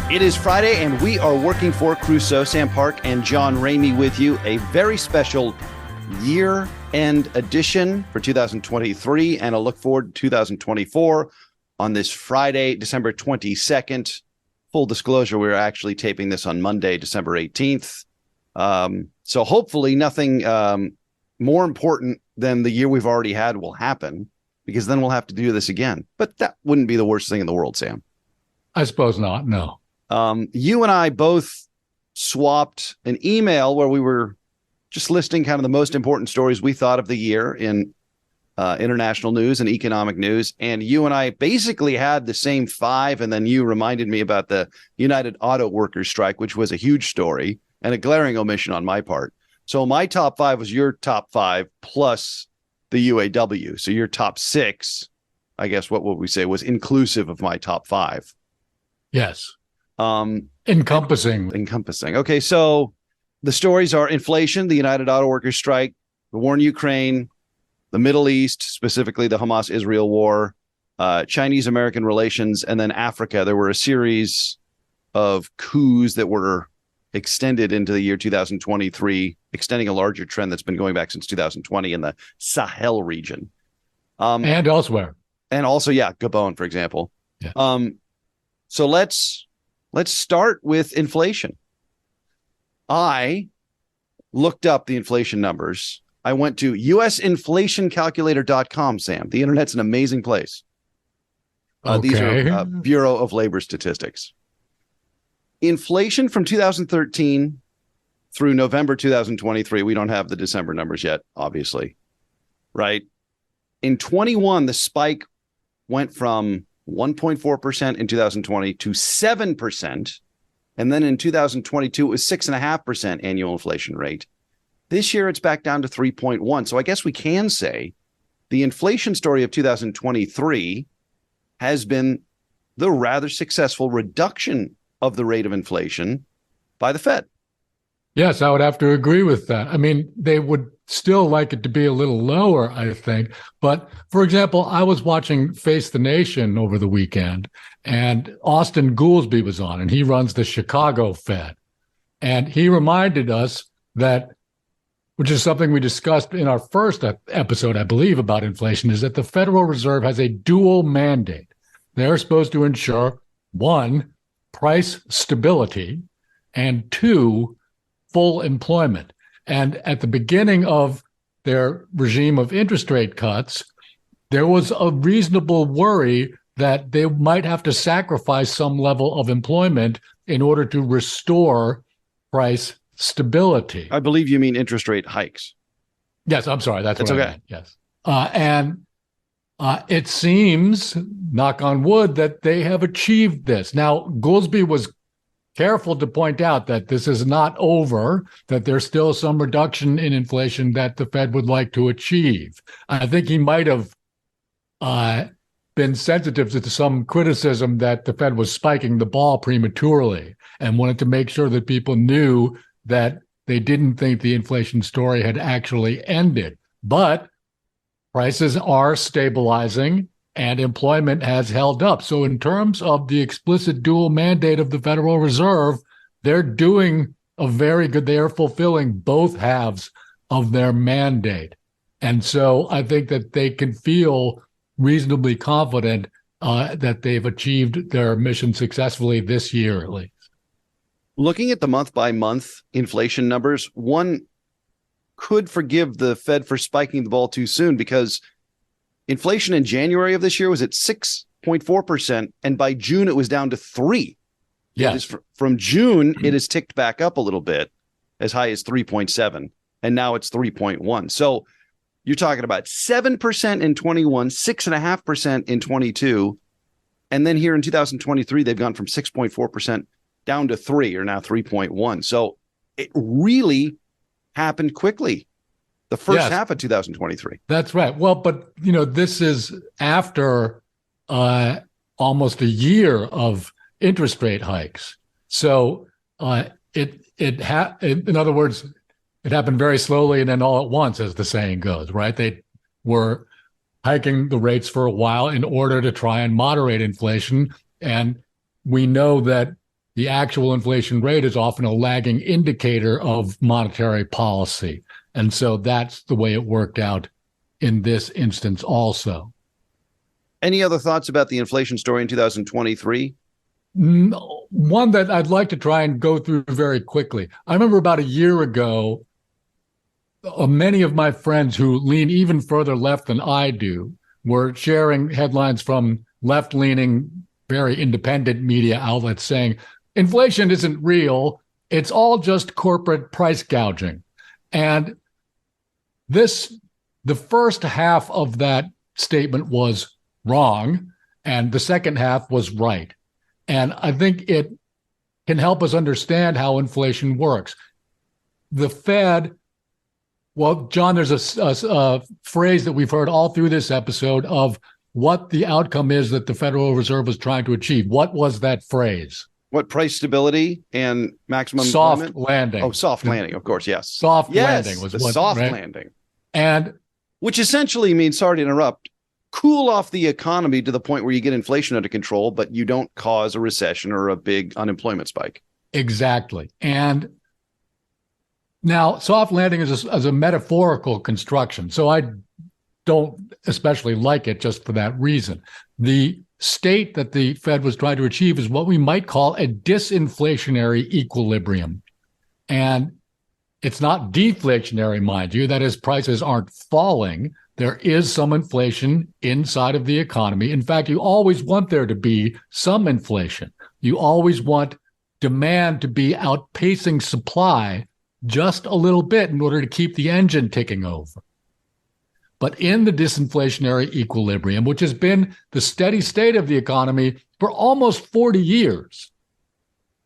It is Friday, and we are working for Crusoe. Sam Park and John Ramey with you. A very special year-end edition for 2023, and a look forward to 2024 on this Friday, December 22nd. Full disclosure, we're actually taping this on Monday, December 18th. So hopefully nothing more important than the year we've already had will happen, because then we'll have to do this again. But that wouldn't be the worst thing in the world, Sam. I suppose not, no. You and I both swapped an email where we were just listing kind of the most important stories we thought of the year in international news and economic news. And you and I basically had the same five. And then you reminded me about the United Auto Workers strike, which was a huge story and a glaring omission on my part. So my top five was your top five plus the UAW. So your top six, I guess what would we say, was inclusive of my top five. Yes. Encompassing. Okay, so the stories are inflation, the United Auto Workers strike, the war in Ukraine, the Middle East, specifically the Hamas-Israel war, Chinese-American relations, and then Africa. There were a series of coups that were extended into the year 2023, extending a larger trend that's been going back since 2020 in the Sahel region. And elsewhere. And also, Gabon, for example. Yeah. So let's start with inflation. I looked up the inflation numbers. I went to usinflationcalculator.com, Sam. The internet's an amazing place. These are Bureau of Labor Statistics. Inflation from 2013 through November 2023. We don't have the December numbers yet, obviously. Right? In 21, the spike went from 1.4% in 2020 to 7%. And then in 2022, it was 6.5% annual inflation rate. This year, it's back down to 3.1. So I guess we can say the inflation story of 2023 has been the rather successful reduction of the rate of inflation by the Fed. Yes, I would have to agree with that. I mean, they would still like it to be a little lower, I think. But for example, I was watching Face the Nation over the weekend, and Austin Goolsbee was on, and he runs the Chicago Fed. And he reminded us that, which is something we discussed in our first episode, I believe, about inflation, is that the Federal Reserve has a dual mandate. They're supposed to ensure, one, price stability, and two, full employment. And at the beginning of their regime of interest rate cuts, there was a reasonable worry that they might have to sacrifice some level of employment in order to restore price stability. I believe you mean interest rate hikes. Yes, I'm sorry. That's what okay. I meant. Yes. And it seems, knock on wood, that they have achieved this. Now, Goolsbee was careful to point out that this is not over, that there's still some reduction in inflation that the Fed would like to achieve. I think he might have been sensitive to some criticism that the Fed was spiking the ball prematurely and wanted to make sure that people knew that they didn't think the inflation story had actually ended. But prices are stabilizing, and employment has held up. So in terms of the explicit dual mandate of the Federal Reserve, they're doing a very good, they are fulfilling both halves of their mandate. And so I think that they can feel reasonably confident that they've achieved their mission successfully this year, at least. Looking at the month-by-month inflation numbers, one could forgive the Fed for spiking the ball too soon, because inflation in January of this year was at 6.4%, and by June it was down to 3%. Yeah. From June, it has ticked back up a little bit, as high as 3.7%, and now it's 3.1%. So you're talking about 7% in 21, 6.5% in 22, and then here in 2023, they've gone from 6.4% down to 3%, or now 3.1%. So it really happened quickly. The first half of 2023. That's right. Well, but, this is after almost a year of interest rate hikes. So in other words, it happened very slowly and then all at once, as the saying goes, right? They were hiking the rates for a while in order to try and moderate inflation. And we know that the actual inflation rate is often a lagging indicator of monetary policy. And so that's the way it worked out in this instance also. Any other thoughts about the inflation story in 2023? One that I'd like to try and go through very quickly. I remember about a year ago, many of my friends who lean even further left than I do were sharing headlines from left-leaning, very independent media outlets saying, inflation isn't real, it's all just corporate price gouging. And the first half of that statement was wrong, and the second half was right. And I think it can help us understand how inflation works. The Fed, well, John, there's a phrase that we've heard all through this episode of what the outcome is that the Federal Reserve was trying to achieve. What was that phrase? What, price stability and maximum soft employment? landing. Oh, soft landing, of course, yes. Soft landing was the what, soft right? landing. And which essentially means, sorry to interrupt, cool off the economy to the point where you get inflation under control, but you don't cause a recession or a big unemployment spike. Exactly. And now soft landing is a metaphorical construction. So I don't especially like it just for that reason. The state that the Fed was trying to achieve is what we might call a disinflationary equilibrium. And it's not deflationary, mind you. That is, prices aren't falling. There is some inflation inside of the economy. In fact, you always want there to be some inflation. You always want demand to be outpacing supply just a little bit in order to keep the engine ticking over. But in the disinflationary equilibrium, which has been the steady state of the economy for almost 40 years,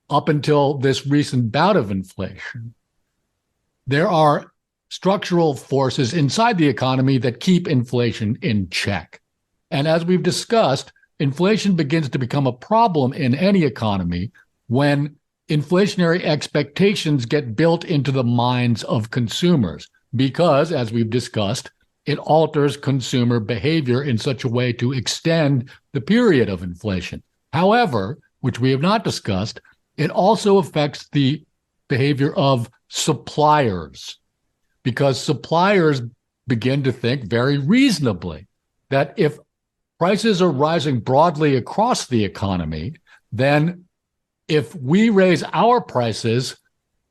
up until this recent bout of inflation, there are structural forces inside the economy that keep inflation in check. And as we've discussed, inflation begins to become a problem in any economy when inflationary expectations get built into the minds of consumers, because, as we've discussed, it alters consumer behavior in such a way to extend the period of inflation. However, which we have not discussed, it also affects the behavior of suppliers, because suppliers begin to think very reasonably that if prices are rising broadly across the economy, then if we raise our prices,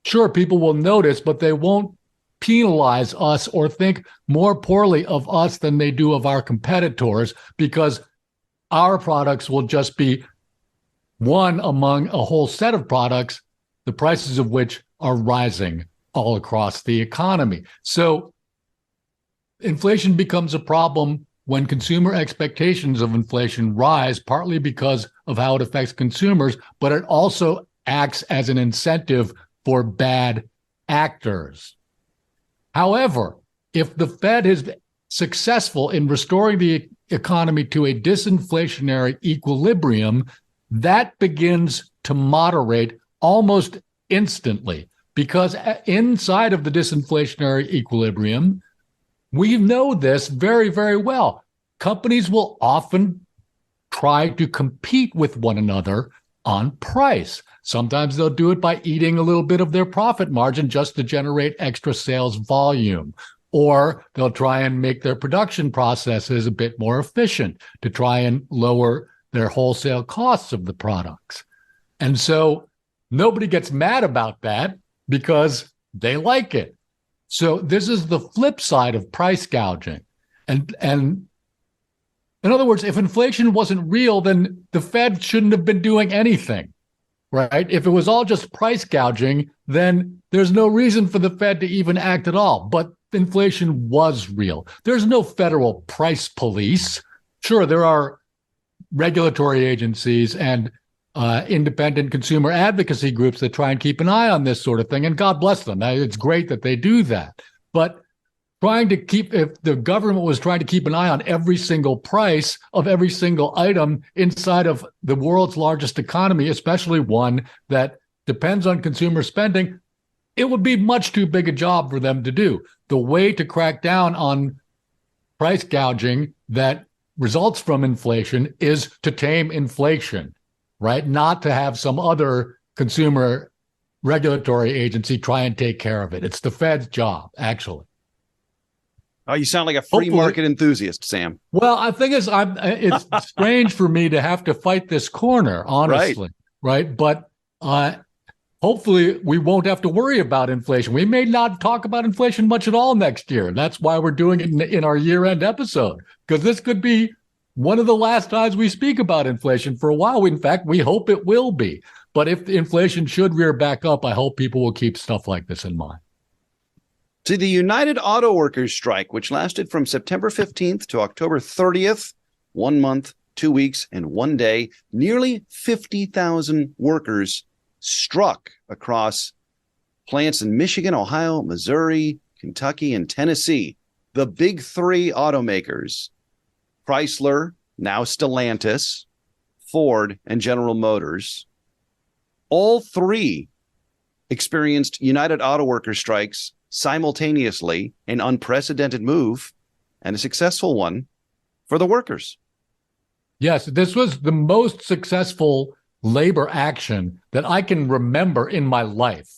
sure, people will notice, but they won't penalize us or think more poorly of us than they do of our competitors, because our products will just be one among a whole set of products, the prices of which are rising all across the economy. So inflation becomes a problem when consumer expectations of inflation rise, partly because of how it affects consumers, but it also acts as an incentive for bad actors. However, if the Fed is successful in restoring the economy to a disinflationary equilibrium, that begins to moderate almost instantly, because inside of the disinflationary equilibrium, we know this very, very well. Companies will often try to compete with one another on price. Sometimes they'll do it by eating a little bit of their profit margin just to generate extra sales volume. Or they'll try and make their production processes a bit more efficient to try and lower their wholesale costs of the products. And so nobody gets mad about that because they like it. So this is the flip side of price gouging. And in other words, if inflation wasn't real, then the Fed shouldn't have been doing anything, right? If it was all just price gouging, then there's no reason for the Fed to even act at all. But inflation was real. There's no federal price police. Sure, there are regulatory agencies and independent consumer advocacy groups that try and keep an eye on this sort of thing, and God bless them. It's great that they do that. But if the government was trying to keep an eye on every single price of every single item inside of the world's largest economy, especially one that depends on consumer spending, it would be much too big a job for them to do. The way to crack down on price gouging that results from inflation is to tame inflation, right? Not to have some other consumer regulatory agency try and take care of it. It's the Fed's job, actually. Oh, you sound like a free market enthusiast, Sam. Well, I think it's strange for me to have to fight this corner, honestly, right? But hopefully we won't have to worry about inflation. We may not talk about inflation much at all next year. That's why we're doing it in our year-end episode, because this could be one of the last times we speak about inflation for a while. In fact, we hope it will be. But if inflation should rear back up, I hope people will keep stuff like this in mind. To the United Auto Workers strike, which lasted from September 15th to October 30th, 1 month, 2 weeks, and 1 day, nearly 50,000 workers struck across plants in Michigan, Ohio, Missouri, Kentucky, and Tennessee. The big three automakers, Chrysler, now Stellantis, Ford, and General Motors, all three experienced United Auto Workers strikes simultaneously, an unprecedented move and a successful one for the workers. Yes, this was the most successful labor action that I can remember in my life.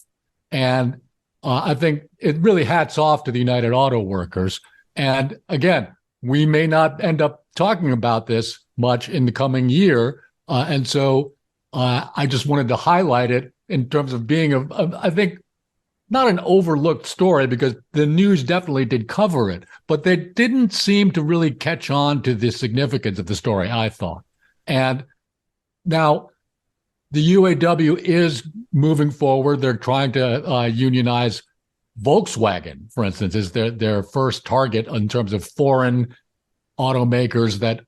And I think it really hats off to the United Auto Workers. And again, we may not end up talking about this much in the coming year. And so I just wanted to highlight it in terms of being, I think, not an overlooked story, because the news definitely did cover it, but they didn't seem to really catch on to the significance of the story, I thought. And now the UAW is moving forward. They're trying to unionize Volkswagen, for instance, is their first target in terms of foreign automakers that,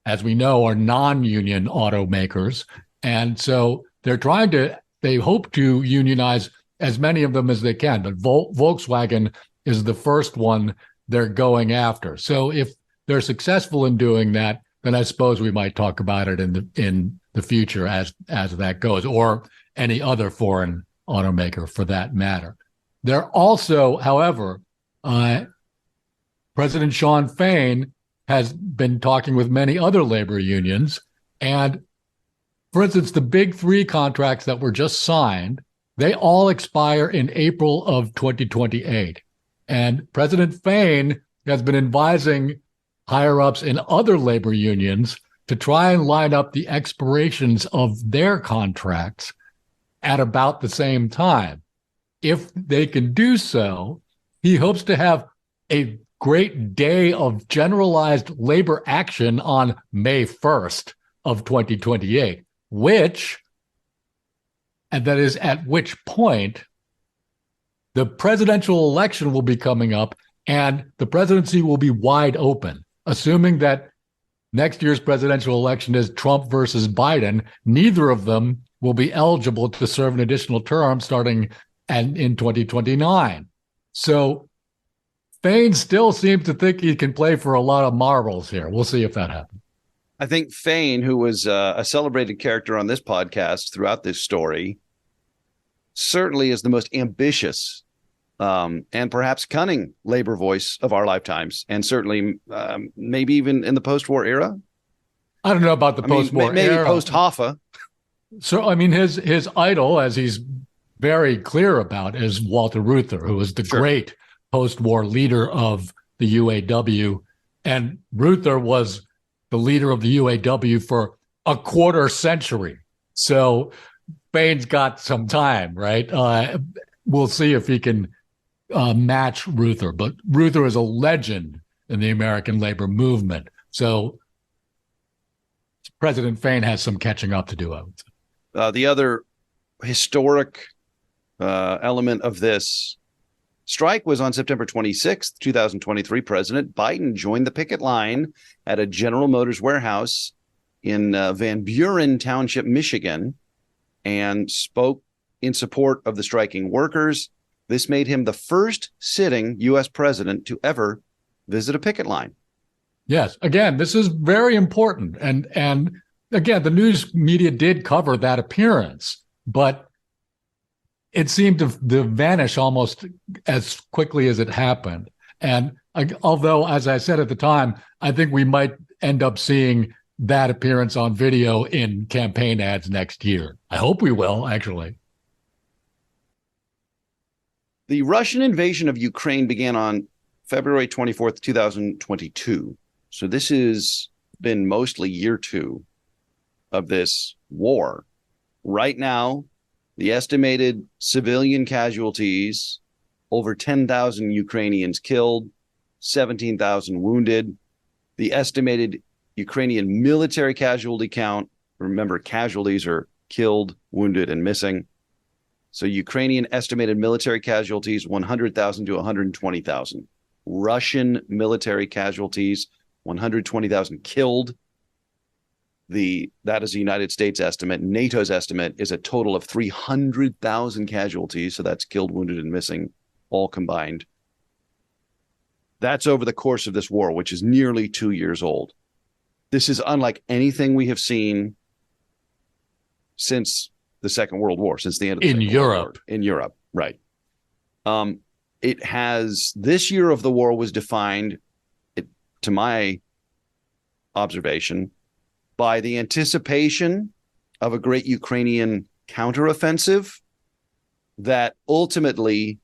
as we know, are non-union automakers. And so they hope to unionize as many of them as they can, but Volkswagen is the first one they're going after. So if they're successful in doing that, then I suppose we might talk about it in the future as that goes, or any other foreign automaker for that matter. There also, however, President Sean Fain has been talking with many other labor unions, and for instance, the big three contracts that were just signed, they all expire in April of 2028. And President Fain has been advising higher-ups in other labor unions to try and line up the expirations of their contracts at about the same time. If they can do so, he hopes to have a great day of generalized labor action on May 1st of 2028, and that is at which point the presidential election will be coming up and the presidency will be wide open. Assuming that next year's presidential election is Trump versus Biden, neither of them will be eligible to serve an additional term starting in 2029. So Fain still seems to think he can play for a lot of marbles here. We'll see if that happens. I think Fain, who was a celebrated character on this podcast throughout this story, certainly is the most ambitious and perhaps cunning labor voice of our lifetimes, and certainly maybe even in the post-war era. I don't know about the post-war maybe era. Post-Hoffa. So, I mean, his idol, as he's very clear about, is Walter Reuther, who was the great post-war leader of the UAW. And Reuther was the leader of the UAW for a quarter century. So Fain's got some time, right? We'll see if he can match Reuther. But Reuther is a legend in the American labor movement. So President Fain has some catching up to do, I would say. The other historic element of this strike was on September 26th, 2023. President Biden joined the picket line at a General Motors warehouse in Van Buren Township, Michigan, and spoke in support of the striking workers. This made him the first sitting U.S. president to ever visit a picket line. Yes. Again, this is very important. And again, the news media did cover that appearance, but it seemed to vanish almost as quickly as it happened. And although, as I said at the time, I think we might end up seeing that appearance on video in campaign ads next year. I hope we will, actually. The Russian invasion of Ukraine began on February 24th, 2022. So this has been mostly year 2 of this war. Right now, the estimated civilian casualties, over 10,000 Ukrainians killed, 17,000 wounded. The estimated Ukrainian military casualty count, remember, casualties are killed, wounded, and missing. So Ukrainian estimated military casualties, 100,000 to 120,000. Russian military casualties, 120,000 killed. That is the United States estimate. NATO's estimate is a total of 300,000 casualties. So that's killed, wounded, and missing, all combined. That's over the course of this war, which is nearly 2 years old. This is unlike anything we have seen since the Second World War, since the end of the Second World War. In Europe, right. It has, this year of the war was defined, to my observation, by the anticipation of a great Ukrainian counteroffensive that ultimately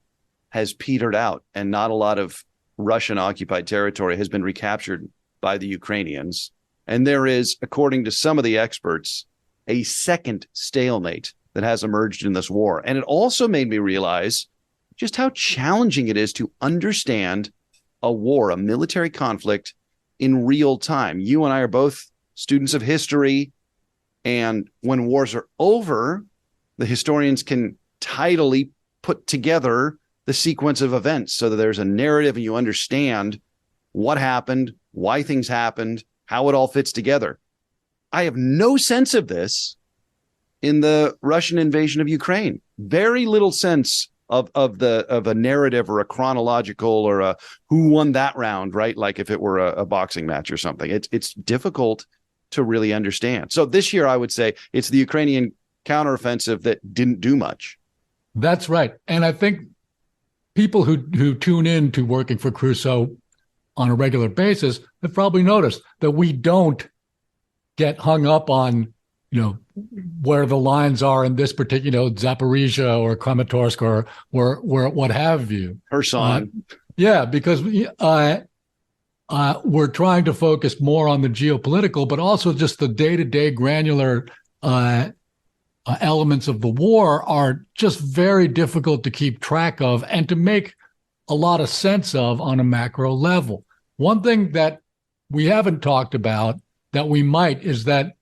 has petered out, and not a lot of Russian occupied territory has been recaptured by the Ukrainians. And there is, according to some of the experts, a second stalemate that has emerged in this war. And it also made me realize just how challenging it is to understand a war, a military conflict, in real time. You and I are both students of history, and when wars are over, the historians can tidily put together the sequence of events so that there's a narrative and you understand what happened, why things happened, how it all fits together. I have no sense of this in the Russian invasion of Ukraine. Very little sense of a narrative or a chronological or a who won that round, right? Like if it were a boxing match or something. It's difficult to really understand. So this year, I would say it's the Ukrainian counteroffensive that didn't do much. That's right. And I think people who tune in to Working for Crusoe on a regular basis have probably noticed that we don't get hung up on, where the lines are in this particular, Zaporizhia or Kramatorsk or where what have you. Kherson. Yeah, because we're trying to focus more on the geopolitical, but also just the day-to-day granular elements of the war are just very difficult to keep track of and to make a lot of sense of on a macro level. One thing that we haven't talked about that we might is the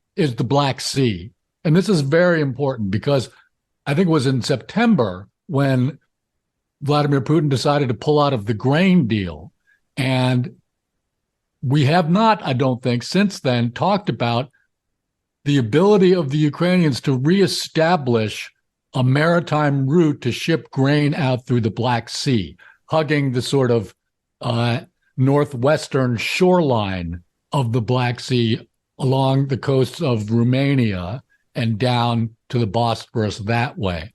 Black Sea. And this is very important because I think it was in September when Vladimir Putin decided to pull out of the grain deal. And we have not, I don't think, since then talked about the ability of the Ukrainians to reestablish a maritime route to ship grain out through the Black Sea, hugging the sort of northwestern shoreline of the Black Sea along the coasts of Romania and down to the Bosphorus that way.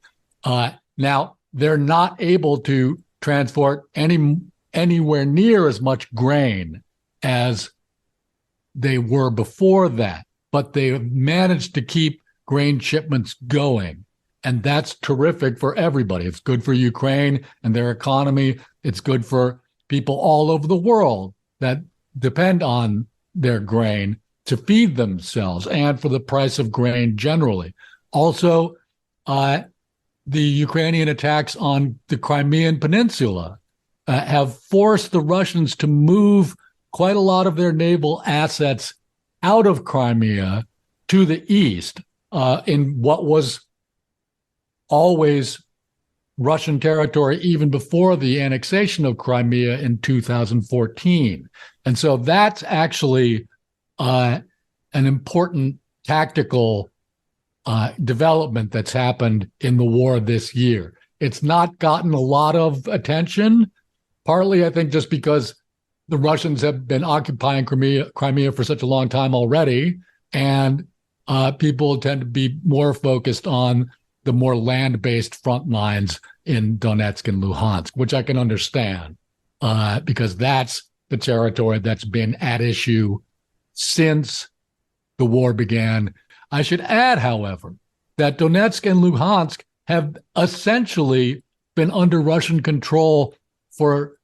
Now, they're not able to transport anywhere near as much grain as they were before that, but they have managed to keep grain shipments going. And that's terrific for everybody. It's good for Ukraine and their economy. It's good for people all over the world that depend on their grain to feed themselves and for the price of grain generally. Also, the Ukrainian attacks on the Crimean Peninsula have forced the Russians to move quite a lot of their naval assets out of Crimea to the east in what was always Russian territory even before the annexation of Crimea in 2014. And so that's actually an important tactical development that's happened in the war this year. It's not gotten a lot of attention, partly, I think, just because the Russians have been occupying Crimea for such a long time already, and people tend to be more focused on the more land-based front lines in Donetsk and Luhansk, which I can understand, because that's the territory that's been at issue since the war began. I should add, however, that Donetsk and Luhansk have essentially been under Russian control for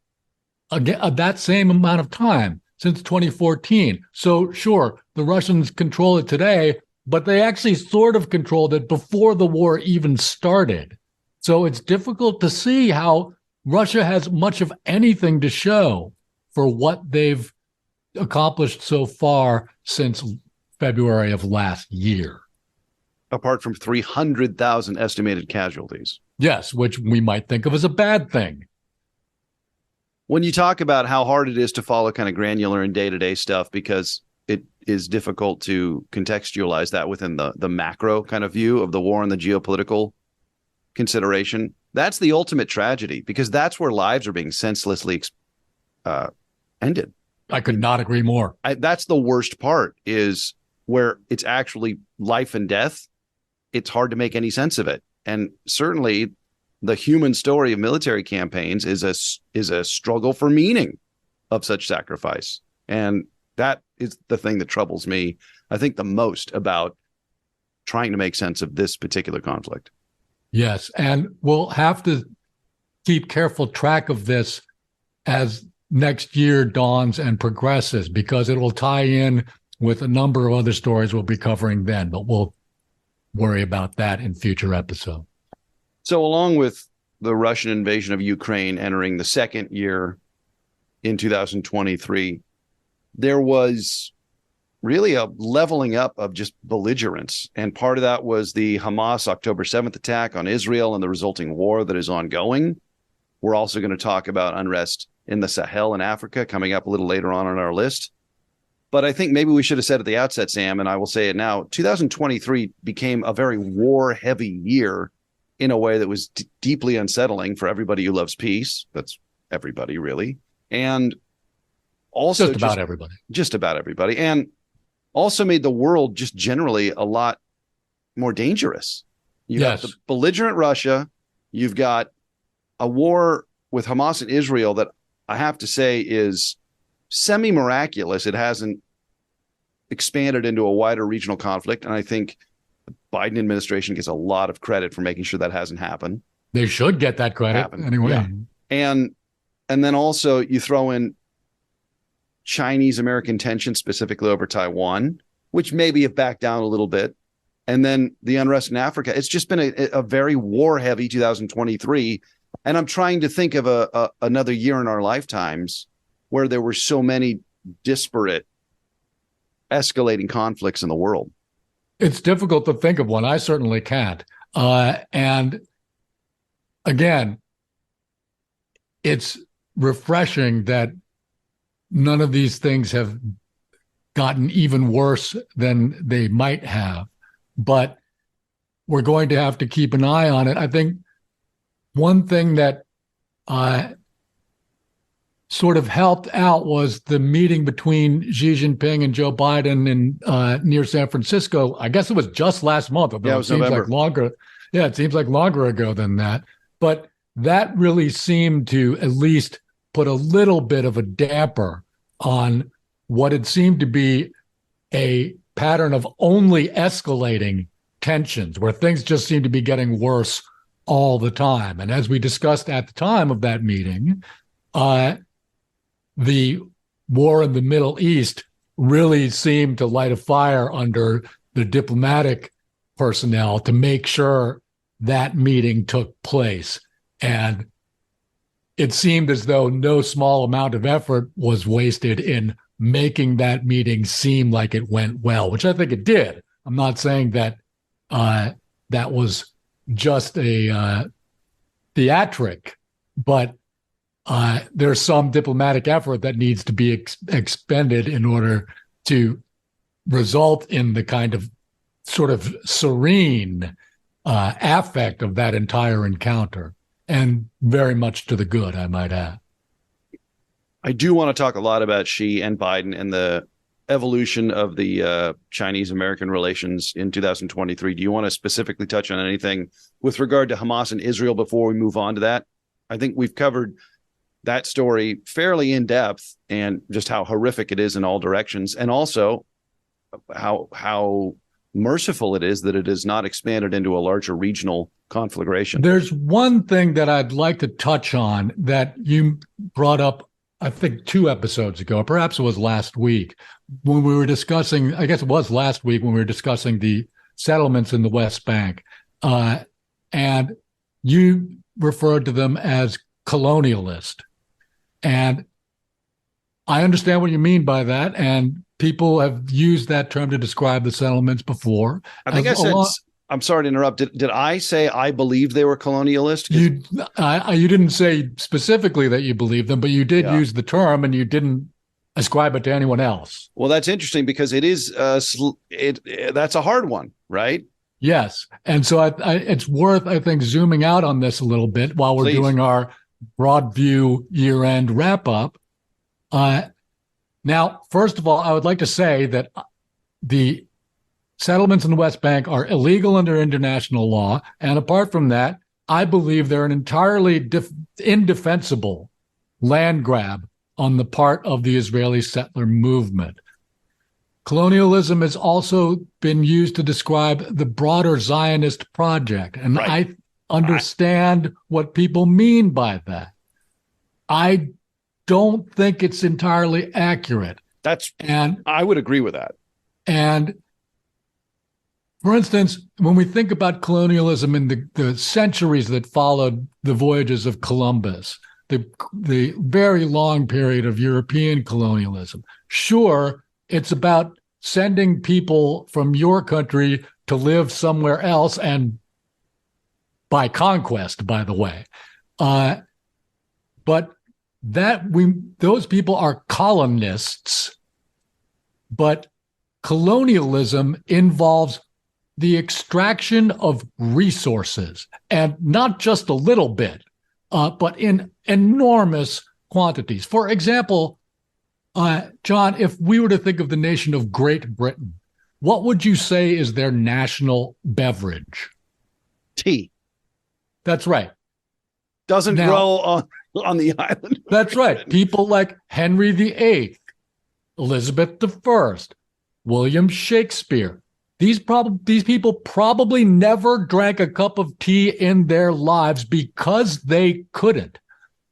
that same amount of time, since 2014. So sure, the Russians control it today, but they actually sort of controlled it before the war even started. So it's difficult to see how Russia has much of anything to show for what they've accomplished so far since February of last year. Apart from 300,000 estimated casualties. Yes, which we might think of as a bad thing. When you talk about how hard it is to follow kind of granular and day-to-day stuff, because it is difficult to contextualize that within the macro kind of view of the war and the geopolitical consideration, that's the ultimate tragedy, because that's where lives are being senselessly ended. I could not agree more. That's the worst part, is where it's actually life and death. It's hard to make any sense of it. And certainly the human story of military campaigns is a struggle for meaning of such sacrifice. And that is the thing that troubles me, I think, the most about trying to make sense of this particular conflict. Yes. And we'll have to keep careful track of this as next year dawns and progresses, because it will tie in with a number of other stories we'll be covering then, but we'll worry about that in future episodes. So along with the Russian invasion of Ukraine entering the second year in 2023, there was really a leveling up of just belligerence. And part of that was the Hamas October 7th attack on Israel and the resulting war that is ongoing. We're also going to talk about unrest in the Sahel in Africa coming up a little later on our list. But I think maybe we should have said at the outset, Sam, and I will say it now, 2023 became a very war-heavy year in a way that was deeply unsettling for everybody who loves peace. That's everybody, really. And also just about everybody. Just about everybody. And also made the world just generally a lot more dangerous. You have the belligerent Russia. You've got a war with Hamas and Israel that I have to say is semi-miraculous. It hasn't expanded into a wider regional conflict. And I think the Biden administration gets a lot of credit for making sure that hasn't happened. They should get that credit anyway. Yeah. And then also you throw in Chinese-American tensions, specifically over Taiwan, which maybe have backed down a little bit. And then the unrest in Africa. It's just been a very war-heavy 2023. And I'm trying to think of another year in our lifetimes where there were so many disparate, escalating conflicts in the world. It's difficult to think of one. I certainly can't. And again, it's refreshing that none of these things have gotten even worse than they might have. But we're going to have to keep an eye on it. I think one thing that sort of helped out was the meeting between Xi Jinping and Joe Biden in near San Francisco. I guess it was just last month. Yeah, it was November. Like longer. Yeah, it seems like longer ago than that. But that really seemed to at least put a little bit of a damper on what had seemed to be a pattern of only escalating tensions, where things just seem to be getting worse all the time. And as we discussed at the time of that meeting, the war in the Middle East really seemed to light a fire under the diplomatic personnel to make sure that meeting took place. And it seemed as though no small amount of effort was wasted in making that meeting seem like it went well, which I think it did. I'm not saying that that was just a theatric, but there's some diplomatic effort that needs to be expended in order to result in the kind of sort of serene affect of that entire encounter, and very much to the good, I might add. I do want to talk a lot about Xi and Biden and the evolution of the Chinese-American relations in 2023. Do you want to specifically touch on anything with regard to Hamas and Israel before we move on to that? I think we've covered that story fairly in depth and just how horrific it is in all directions. And also how merciful it is that it has not expanded into a larger regional conflagration. There's one thing that I'd like to touch on that you brought up, I think 2 episodes ago, perhaps it was last week, when we were discussing, I guess it was last week when we were discussing the settlements in the West Bank. And you referred to them as colonialist. And I understand what you mean by that. And people have used that term to describe the settlements before. I think I said, I'm sorry to interrupt. Did I say I believe they were colonialist? You didn't say specifically that you believe them, but you did use the term, and you didn't ascribe it to anyone else. Well, that's interesting because it is that's a hard one, right? Yes. And so it's worth, I think, zooming out on this a little bit while we're doing our broad view year-end wrap-up. Now, first of all, I would like to say that the settlements in the West Bank are illegal under international law. And apart from that, I believe they're an entirely indefensible land grab on the part of the Israeli settler movement. Colonialism has also been used to describe the broader Zionist project. And I understand what people mean by that. I don't think it's entirely accurate. I would agree with that. And for instance, when we think about colonialism in the centuries that followed the voyages of Columbus, the very long period of European colonialism, sure, it's about sending people from your country to live somewhere else, and by conquest, by the way. But those people are colonists, but colonialism involves the extraction of resources, and not just a little bit, but in enormous quantities. For example, John, if we were to think of the nation of Great Britain, what would you say is their national beverage? Tea. That's right. Doesn't grow on the island. That's right. People like Henry VIII, Elizabeth I, William Shakespeare. These people probably never drank a cup of tea in their lives because they couldn't.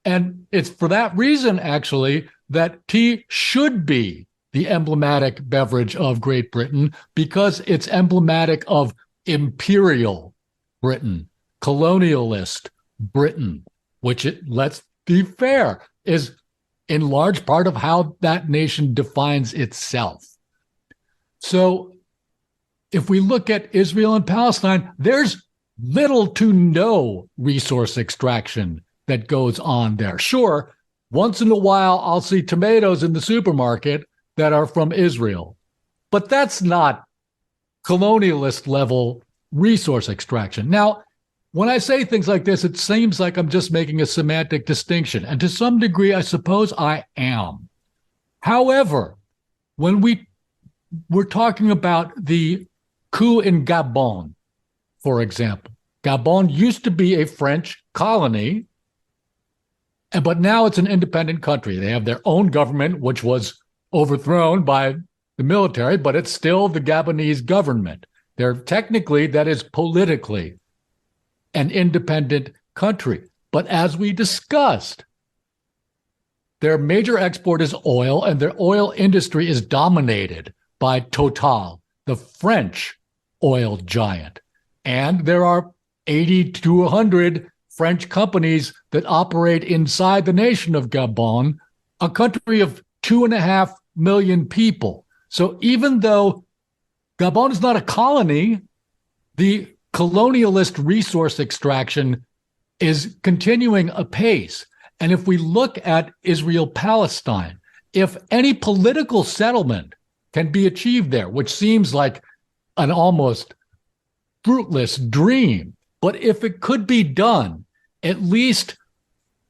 And it's for that reason, actually, that tea should be the emblematic beverage of Great Britain, because it's emblematic of imperial Britain, colonialist Britain, which, let's be fair, is in large part of how that nation defines itself. So if we look at Israel and Palestine, there's little to no resource extraction that goes on there. Sure, once in a while, I'll see tomatoes in the supermarket that are from Israel, but that's not colonialist level resource extraction. Now, when I say things like this, it seems like I'm just making a semantic distinction. And to some degree, I suppose I am. However, when we're talking about the coup in Gabon, for example, Gabon used to be a French colony, but now it's an independent country. They have their own government, which was overthrown by the military, but it's still the Gabonese government. They're technically, that is politically, an independent country. But as we discussed, their major export is oil, and their oil industry is dominated by Total, the French oil giant. And there are 80 to 100 French companies that operate inside the nation of Gabon, a country of 2.5 million people. So even though Gabon is not a colony, the colonialist resource extraction is continuing apace. And if we look at Israel-Palestine, if any political settlement can be achieved there, which seems like an almost fruitless dream, but if it could be done, at least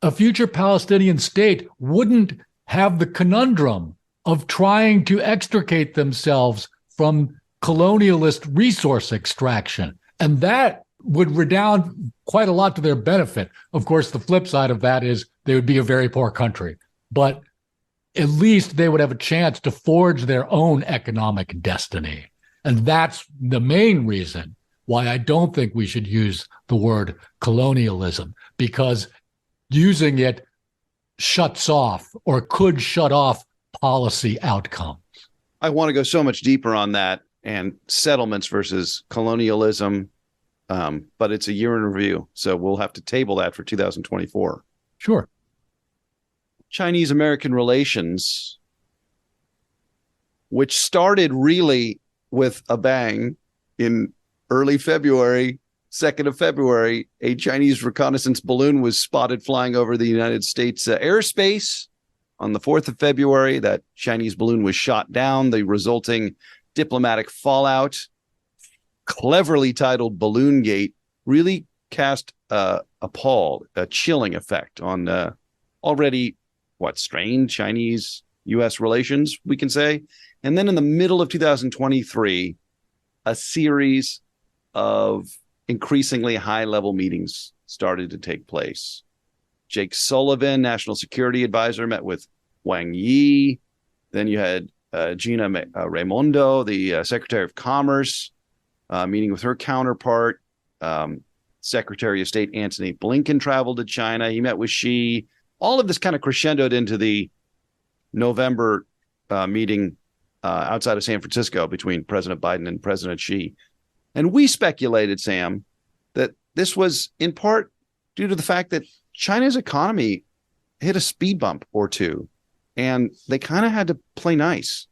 a future Palestinian state wouldn't have the conundrum of trying to extricate themselves from colonialist resource extraction. And that would redound quite a lot to their benefit. Of course, the flip side of that is they would be a very poor country. But at least they would have a chance to forge their own economic destiny. And that's the main reason why I don't think we should use the word colonialism, because using it shuts off or could shut off policy outcomes. I want to go so much deeper on that and settlements versus colonialism, but it's a year in review, so we'll have to table that for 2024. Sure. Chinese-American relations, which started really with a bang in early February, 2nd of February, a Chinese reconnaissance balloon was spotted flying over the United States airspace. On the 4th of February, that Chinese balloon was shot down. The resulting diplomatic fallout, cleverly titled Balloon Gate, really cast a chilling effect on already strained Chinese-U.S. relations, we can say. And then in the middle of 2023, a series of increasingly high-level meetings started to take place. Jake Sullivan, National Security Advisor, met with Wang Yi. Then you had Gina Raimondo, the Secretary of Commerce, meeting with her counterpart. Secretary of State Antony Blinken traveled to China. He met with Xi. All of this kind of crescendoed into the November meeting outside of San Francisco between President Biden and President Xi. And we speculated, Sam, that this was in part due to the fact that China's economy hit a speed bump or two, and they kind of had to play nice.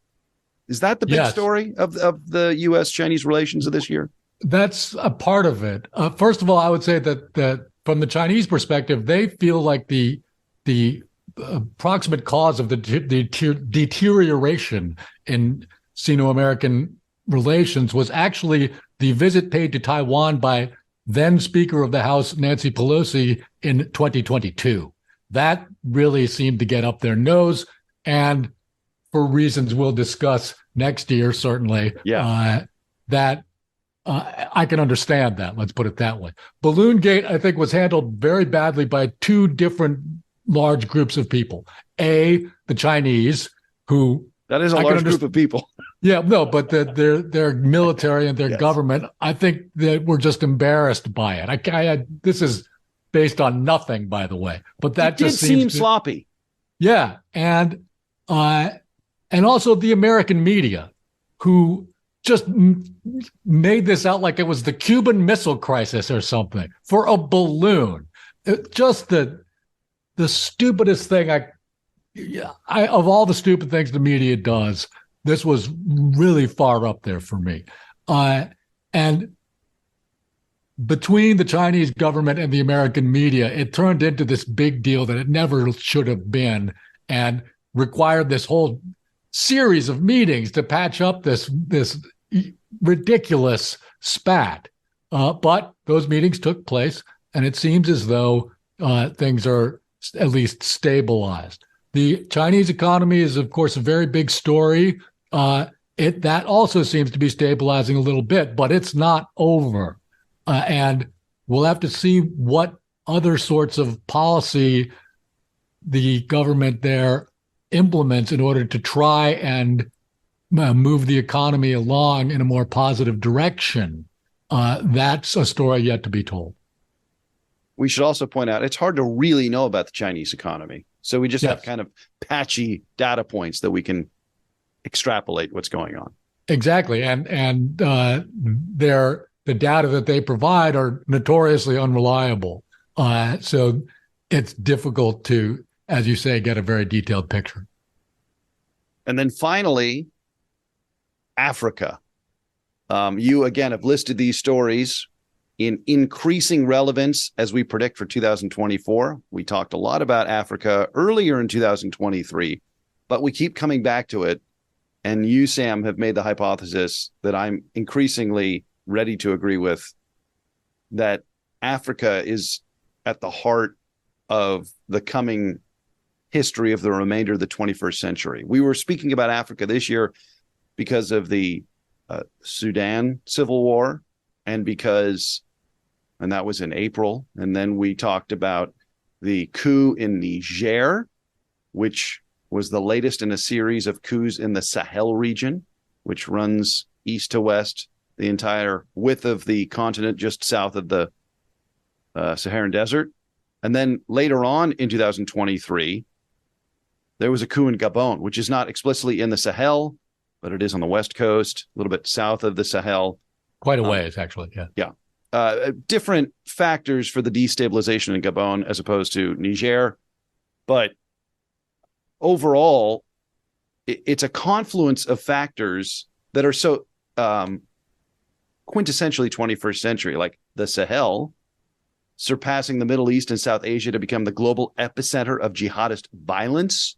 Is that the big story of the U.S.-Chinese relations of this year? That's a part of it. First of all, I would say that from the Chinese perspective, they feel like the approximate cause of the deterioration in Sino-American relations was actually the visit paid to Taiwan by then Speaker of the House Nancy Pelosi in 2022. That really seemed to get up their nose, and for reasons we'll discuss next year, certainly, that I can understand that. Let's put it that way. Balloon Gate, I think, was handled very badly by two different large groups of people. The Chinese, who... That is a large group of people. Yeah, no, but their military and their government, I think that we're just embarrassed by it. This is based on nothing, by the way, but that just seems sloppy. Yeah, and also the American media, who just made this out like it was the Cuban Missile Crisis or something for a balloon. Just the stupidest thing of all the stupid things the media does, this was really far up there for me. And between the Chinese government and the American media, it turned into this big deal that it never should have been, and required this whole series of meetings to patch up this ridiculous spat. But those meetings took place, and it seems as though things are at least stabilized. The Chinese economy is, of course, a very big story. That also seems to be stabilizing a little bit, but it's not over. And we'll have to see what other sorts of policy the government there implements in order to try and move the economy along in a more positive direction. That's a story yet to be told. We should also point out it's hard to really know about the Chinese economy. So we just have kind of patchy data points that we can extrapolate what's going on. Exactly. And the data that they provide are notoriously unreliable. So it's difficult to, as you say, get a very detailed picture. And then finally, Africa. You, again, have listed these stories in increasing relevance as we predict for 2024. We talked a lot about Africa earlier in 2023, but we keep coming back to it. And you, Sam, have made the hypothesis that I'm increasingly ready to agree with, that Africa is at the heart of the coming history of the remainder of the 21st century. We were speaking about Africa this year because of the Sudan civil war, and that was in April. And then we talked about the coup in Niger, which was the latest in a series of coups in the Sahel region, which runs east to west, the entire width of the continent just south of the Saharan desert. And then later on in 2023, there was a coup in Gabon, which is not explicitly in the Sahel, but it is on the west coast, a little bit south of the Sahel. Quite a ways, actually. Yeah. Different factors for the destabilization in Gabon as opposed to Niger. But overall, it's a confluence of factors that are so quintessentially 21st century, like the Sahel surpassing the Middle East and South Asia to become the global epicenter of jihadist violence.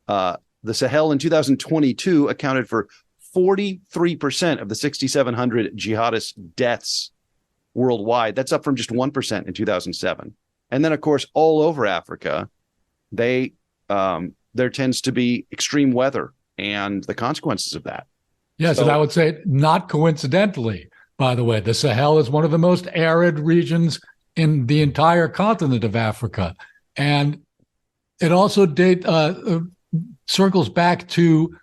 The Sahel in 2022 accounted for 43% of the 6,700 jihadist deaths worldwide. That's up from just 1% in 2007. And then, of course, all over Africa, there tends to be extreme weather and the consequences of that. Yes, and I would say not coincidentally, by the way, the Sahel is one of the most arid regions in the entire continent of Africa. And it also circles back to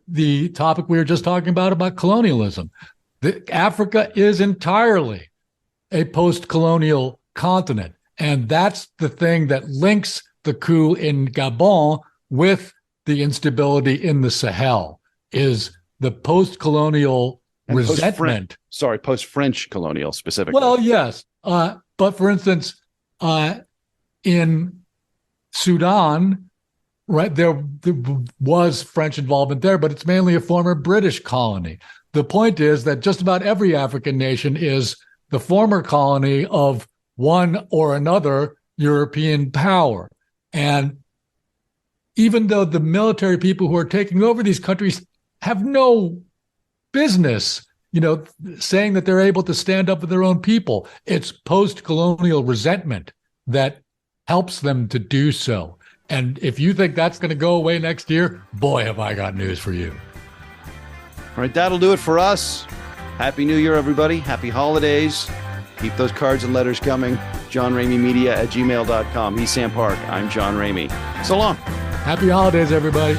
the topic we were just talking about colonialism. Africa is entirely a post-colonial continent. And that's the thing that links the coup in Gabon with the instability in the Sahel, is the post-colonial resentment. Post-French colonial specifically. Well, yes. But for instance, in Sudan, right, there was French involvement there, but it's mainly a former British colony. The point is that just about every African nation is the former colony of one or another European power. And even though the military people who are taking over these countries have no business, saying that they're able to stand up for their own people, it's post-colonial resentment that helps them to do so. And if you think that's going to go away next year, boy, have I got news for you. All right, that'll do it for us. Happy New Year, everybody. Happy holidays. Keep those cards and letters coming. JohnRameyMedia@gmail.com. He's Sam Park. I'm John Ramey. So long. Happy holidays, everybody.